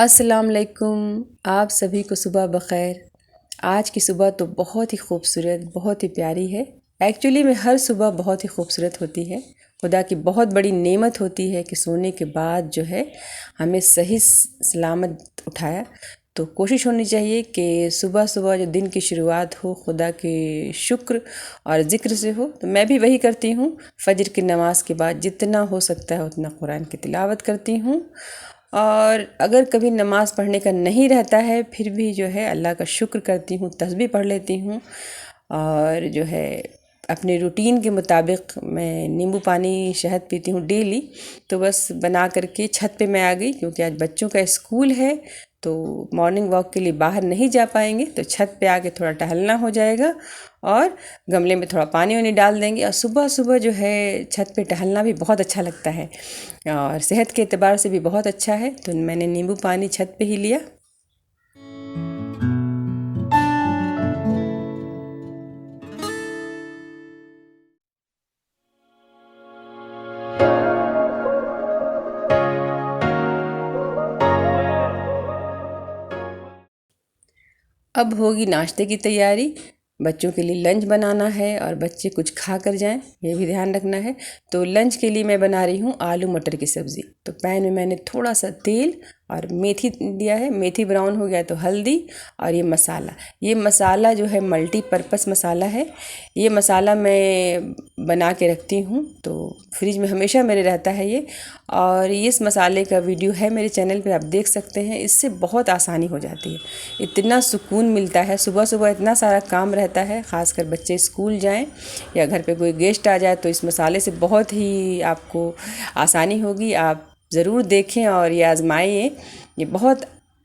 अस्सलाम वालेकुम। आप सभी को सुबह बख़ैर। आज की सुबह तो बहुत ही खूबसूरत, बहुत ही प्यारी है। एक्चुअली में हर सुबह बहुत ही खूबसूरत होती है। खुदा की बहुत बड़ी नेमत होती है कि सोने के बाद जो है हमें सही सलामत उठाया। तो कोशिश होनी चाहिए कि सुबह सुबह जो दिन की शुरुआत हो खुदा के शुक्र और ज़िक्र से हो। तो मैं भी वही करती हूँ। फ़जर की नमाज़ के बाद जितना हो सकता है उतना कुरान की तिलावत करती हूँ। और अगर कभी नमाज़ पढ़ने का नहीं रहता है फिर भी जो है अल्लाह का शुक्र करती हूँ, तस्बीह पढ़ लेती हूँ। और जो है अपने रूटीन के मुताबिक मैं नींबू पानी शहद पीती हूँ डेली। तो बस बना करके छत पे मैं आ गई क्योंकि आज बच्चों का स्कूल है। तो मॉर्निंग वॉक के लिए बाहर नहीं जा पाएंगे तो छत पे आके थोड़ा टहलना हो जाएगा और गमले में थोड़ा पानी वानी डाल देंगे। और सुबह सुबह जो है छत पे टहलना भी बहुत अच्छा लगता है और सेहत के एतबार से भी बहुत अच्छा है। तो मैंने नींबू पानी छत पे ही लिया। अब होगी नाश्ते की तैयारी। बच्चों के लिए लंच बनाना है और बच्चे कुछ खा कर जाएं, ये भी ध्यान रखना है। तो लंच के लिए मैं बना रही हूँ आलू मटर की सब्ज़ी। तो पैन में मैंने थोड़ा सा तेल और मेथी दिया है। मेथी ब्राउन हो गया तो हल्दी और ये मसाला जो है मल्टीपर्पस मसाला है। ये मसाला मैं बना के रखती हूँ तो फ्रिज में हमेशा मेरे रहता है ये। और इस मसाले का वीडियो है मेरे चैनल पे, आप देख सकते हैं। इससे बहुत आसानी हो जाती है, इतना सुकून मिलता है। सुबह सुबह इतना सारा काम रहता है, ख़ासकर बच्चे स्कूल जाएं या घर पे कोई गेस्ट आ जाए तो इस मसाले से बहुत ही आपको आसानी होगी। आप ज़रूर देखें और ये आजमाइए, ये बहुत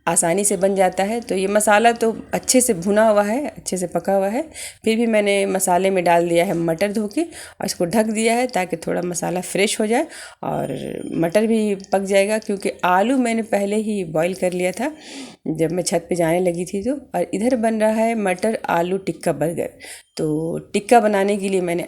आसानी से बन जाता है। तो ये मसाला तो अच्छे से भुना हुआ है, अच्छे से पका हुआ है। फिर भी मैंने मसाले में डाल दिया है मटर धो के और इसको ढक दिया है ताकि थोड़ा मसाला फ्रेश हो जाए और मटर भी पक जाएगा। क्योंकि आलू मैंने पहले ही बॉईल कर लिया था जब मैं छत पे जाने लगी थी। तो और इधर बन रहा है मटर आलू टिक्का बर्गर। तो टिक्का बनाने के लिए मैंने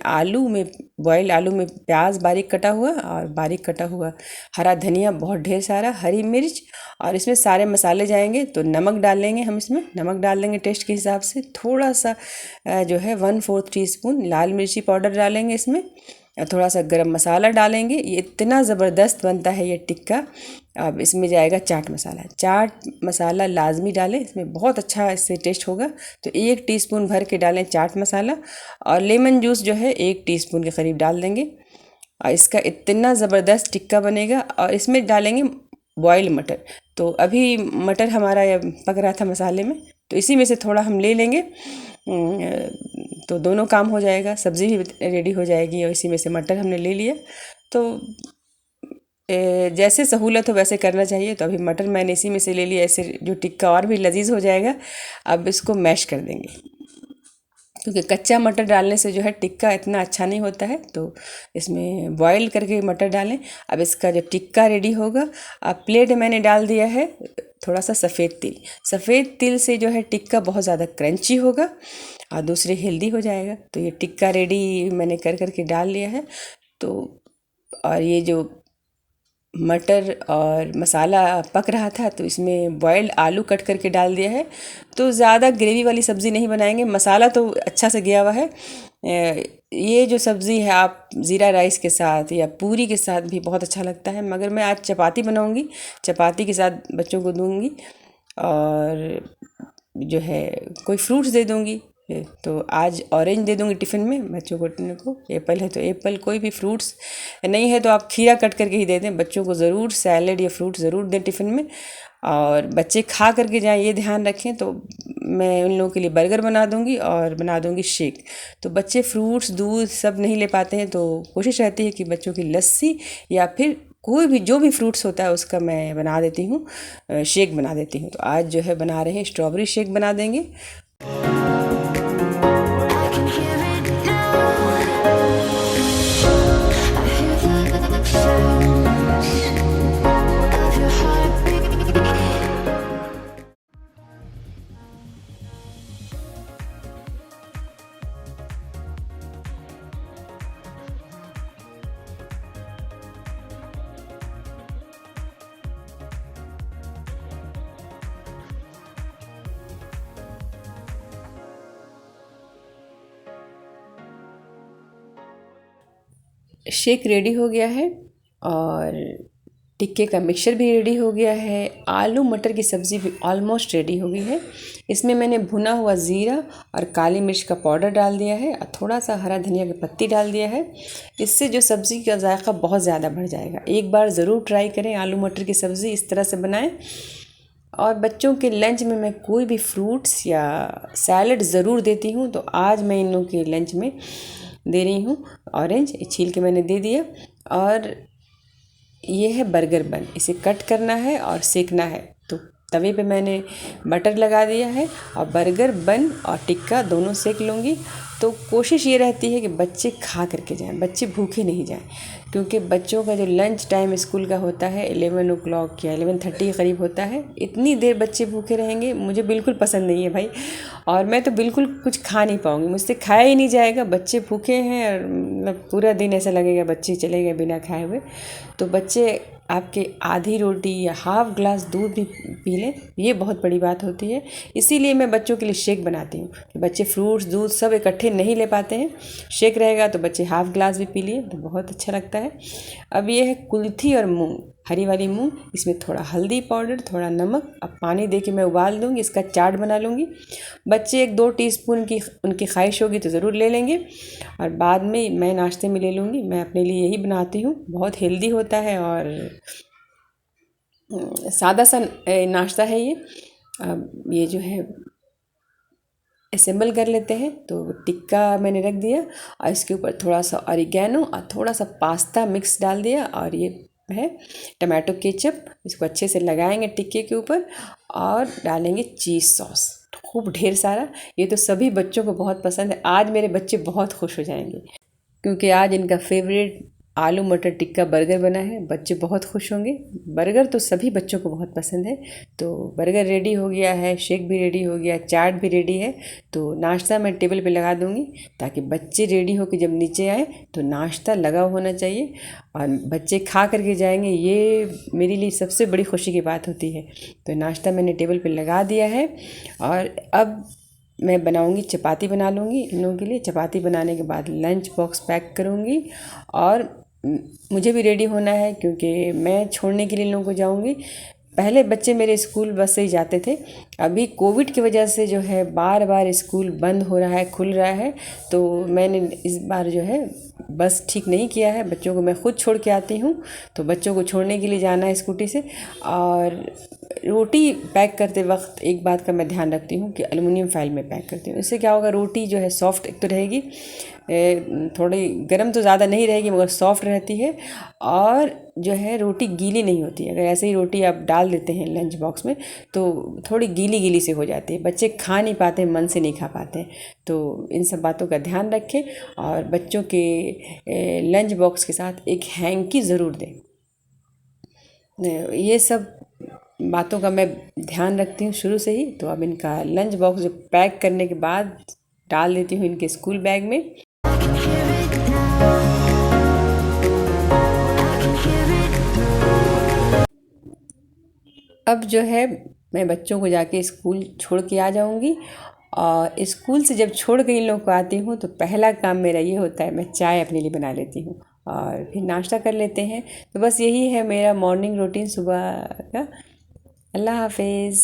बॉयल आलू में प्याज बारीक कटा हुआ और बारीक कटा हुआ हरा धनिया, बहुत ढेर सारा हरी मिर्च, और इसमें सारे मसाले जाएंगे। तो नमक डाल लेंगे, हम इसमें नमक डाल देंगे टेस्ट के हिसाब से। थोड़ा सा जो है 1/4 टीस्पून लाल मिर्ची पाउडर डालेंगे इसमें और थोड़ा सा गरम मसाला डालेंगे। ये इतना ज़बरदस्त बनता है ये टिक्का। अब इसमें जाएगा चाट मसाला लाजमी डालें, इसमें बहुत अच्छा इससे टेस्ट होगा। तो 1 टीस्पून भर के डालें चाट मसाला और लेमन जूस जो है 1 टीस्पून के करीब डाल देंगे। और इसका इतना ज़बरदस्त टिक्का बनेगा। और इसमें डालेंगे बॉयल मटर। तो अभी मटर हमारा पक रहा था मसाले में, तो इसी में से थोड़ा हम ले लेंगे। तो दोनों काम हो जाएगा, सब्ज़ी भी रेडी हो जाएगी और इसी में से मटर हमने ले लिया। तो जैसे सहूलत हो वैसे करना चाहिए। तो अभी मटर मैंने इसी में से ले लिया, ऐसे जो टिक्का और भी लजीज हो जाएगा। अब इसको मैश कर देंगे क्योंकि कच्चा मटर डालने से जो है टिक्का इतना अच्छा नहीं होता है। तो इसमें बॉईल करके मटर डालें। अब इसका जो टिक्का रेडी होगा, अब प्लेट मैंने डाल दिया है थोड़ा सा सफ़ेद तिल से जो है टिक्का बहुत ज़्यादा क्रंची होगा और दूसरे हेल्दी हो जाएगा। तो ये टिक्का रेडी मैंने कर डाल लिया है। तो और ये जो मटर और मसाला पक रहा था तो इसमें बॉयल्ड आलू कट करके डाल दिया है। तो ज़्यादा ग्रेवी वाली सब्ज़ी नहीं बनाएंगे, मसाला तो अच्छा से गया हुआ है। ये जो सब्ज़ी है आप ज़ीरा राइस के साथ या पूरी के साथ भी बहुत अच्छा लगता है। मगर मैं आज चपाती बनाऊंगी, चपाती के साथ बच्चों को दूंगी और जो है कोई फ्रूट्स दे दूंगी। तो आज ऑरेंज दे दूंगी टिफ़िन में बच्चों को। एप्पल है तो एप्पल, कोई भी फ्रूट्स नहीं है तो आप खीरा कट करके ही दे दें। बच्चों को ज़रूर सैलेड या फ्रूट ज़रूर दें टिफ़िन में और बच्चे खा करके जाएं, ये ध्यान रखें। तो मैं उन लोगों के लिए बर्गर बना दूंगी और बना दूंगी शेक। तो बच्चे फ्रूट्स दूध सब नहीं ले पाते हैं तो कोशिश रहती है कि बच्चों की लस्सी या फिर कोई भी जो भी फ्रूट्स होता है उसका मैं बना देती हूँ, शेक बना देती हूँ। तो आज जो है बना रहे हैं स्ट्रॉबेरी शेक बना देंगे। शेक रेडी हो गया है और टिक्के का मिक्सचर भी रेडी हो गया है। आलू मटर की सब्ज़ी भी ऑलमोस्ट रेडी हो गई है। इसमें मैंने भुना हुआ ज़ीरा और काली मिर्च का पाउडर डाल दिया है और थोड़ा सा हरा धनिया की पत्ती डाल दिया है। इससे जो सब्ज़ी का जायका बहुत ज़्यादा बढ़ जाएगा। एक बार ज़रूर ट्राई करें, आलू मटर की सब्ज़ी इस तरह से बनाएं। और बच्चों के लंच में मैं कोई भी फ्रूट्स या सैलड ज़रूर देती हूँ। तो आज मैं इन लोगों के लंच में दे रही हूँ ऑरेंज, छील के मैंने दे दिया। और ये है बर्गर बन, इसे कट करना है और सेकना है। तो तवे पे मैंने बटर लगा दिया है और बर्गर बन और टिक्का दोनों सेक लूँगी। तो कोशिश ये रहती है कि बच्चे खा करके जाएं, बच्चे भूखे नहीं जाएं, क्योंकि बच्चों का जो लंच टाइम स्कूल का होता है 11 o'clock या 11:30 के करीब होता है। इतनी देर बच्चे भूखे रहेंगे मुझे बिल्कुल पसंद नहीं है भाई। और मैं तो बिल्कुल कुछ खा नहीं पाऊँगी, मुझसे खाया ही नहीं जाएगा। बच्चे भूखे हैं और मतलब पूरा दिन ऐसा लगेगा बच्चे चले गए बिना खाए हुए। तो बच्चे आपके आधी रोटी या हाफ ग्लास दूध भी पी लें, ये बहुत बड़ी बात होती है। इसीलिए मैं बच्चों के लिए शेक बनाती हूँ कि बच्चे फ्रूट्स दूध सब इकट्ठे नहीं ले पाते हैं। शेक रहेगा तो बच्चे हाफ ग्लास भी पी लिए तो बहुत अच्छा लगता है। अब ये है कुल्थी और मूंग, हरी वाली मूंग, इसमें थोड़ा हल्दी पाउडर, थोड़ा नमक, अब पानी दे के मैं उबाल दूँगी, इसका चाट बना लूँगी। बच्चे 1-2 टीस्पून की उनकी ख्वाहिश होगी तो ज़रूर ले लेंगे और बाद में मैं नाश्ते में ले लूँगी। मैं अपने लिए यही बनाती हूँ, बहुत हेल्दी होता है और सादा सा नाश्ता है ये। अब ये जो है असेंबल कर लेते हैं। तो टिक्का मैंने रख दिया और इसके ऊपर थोड़ा सा ऑरिगेनो और थोड़ा सा पास्ता मिक्स डाल दिया और ये है टमाटो केचप। इसको अच्छे से लगाएंगे टिक्के के ऊपर और डालेंगे चीज़ सॉस खूब ढेर सारा। ये तो सभी बच्चों को बहुत पसंद है। आज मेरे बच्चे बहुत खुश हो जाएंगे क्योंकि आज इनका फेवरेट आलू मटर टिक्का बर्गर बना है। बच्चे बहुत खुश होंगे। बर्गर तो सभी बच्चों को बहुत पसंद है। तो बर्गर रेडी हो गया है, शेक भी रेडी हो गया, चाट भी रेडी है। तो नाश्ता मैं टेबल पे लगा दूंगी ताकि बच्चे रेडी होकर जब नीचे आए तो नाश्ता लगा होना चाहिए और बच्चे खा करके जाएंगे। ये मेरे लिए सबसे बड़ी खुशी की बात होती है। तो नाश्ता मैंने टेबल पे लगा दिया है और अब मैं बनाऊंगी, चपाती बना लूँगी इन लोगों के लिए। चपाती बनाने के बाद लंच बॉक्स पैक करूँगी और मुझे भी रेडी होना है क्योंकि मैं छोड़ने के लिए इन लोगों को जाऊँगी। पहले बच्चे मेरे स्कूल बस से ही जाते थे। अभी कोविड की वजह से जो है बार बार स्कूल बंद हो रहा है, खुल रहा है। तो मैंने इस बार जो है बस ठीक नहीं किया है, बच्चों को मैं ख़ुद छोड़ के आती हूँ। तो बच्चों को छोड़ने के लिए जाना है स्कूटी से। और रोटी पैक करते वक्त एक बात का मैं ध्यान रखती हूँ कि एल्युमिनियम फाइल में पैक करती हूँ। इससे क्या होगा, रोटी जो है सॉफ्ट एक तो रहेगी, थोड़ी गर्म तो ज़्यादा नहीं रहेगी मगर सॉफ्ट रहती है और जो है रोटी गीली नहीं होती है। अगर ऐसे ही रोटी आप डाल देते हैं लंच बॉक्स में तो थोड़ी गीली गीली से हो जाती है, बच्चे खा नहीं पाते, मन से नहीं खा पाते। तो इन सब बातों का ध्यान रखें और बच्चों के लंच बॉक्स के साथ एक हैंकी ज़रूर दें। ये सब बातों का मैं ध्यान रखती हूँ शुरू से ही। तो अब इनका लंच बॉक्स जो पैक करने के बाद डाल देती हूँ इनके स्कूल बैग में। अब जो है मैं बच्चों को जाके स्कूल छोड़ के आ जाऊंगी और स्कूल से जब छोड़ के इन लोगों को आती हूँ तो पहला काम मेरा ये होता है, मैं चाय अपने लिए बना लेती हूँ और फिर नाश्ता कर लेते हैं। तो बस यही है मेरा मॉर्निंग रूटीन सुबह का। अल्लाह हाफिज़।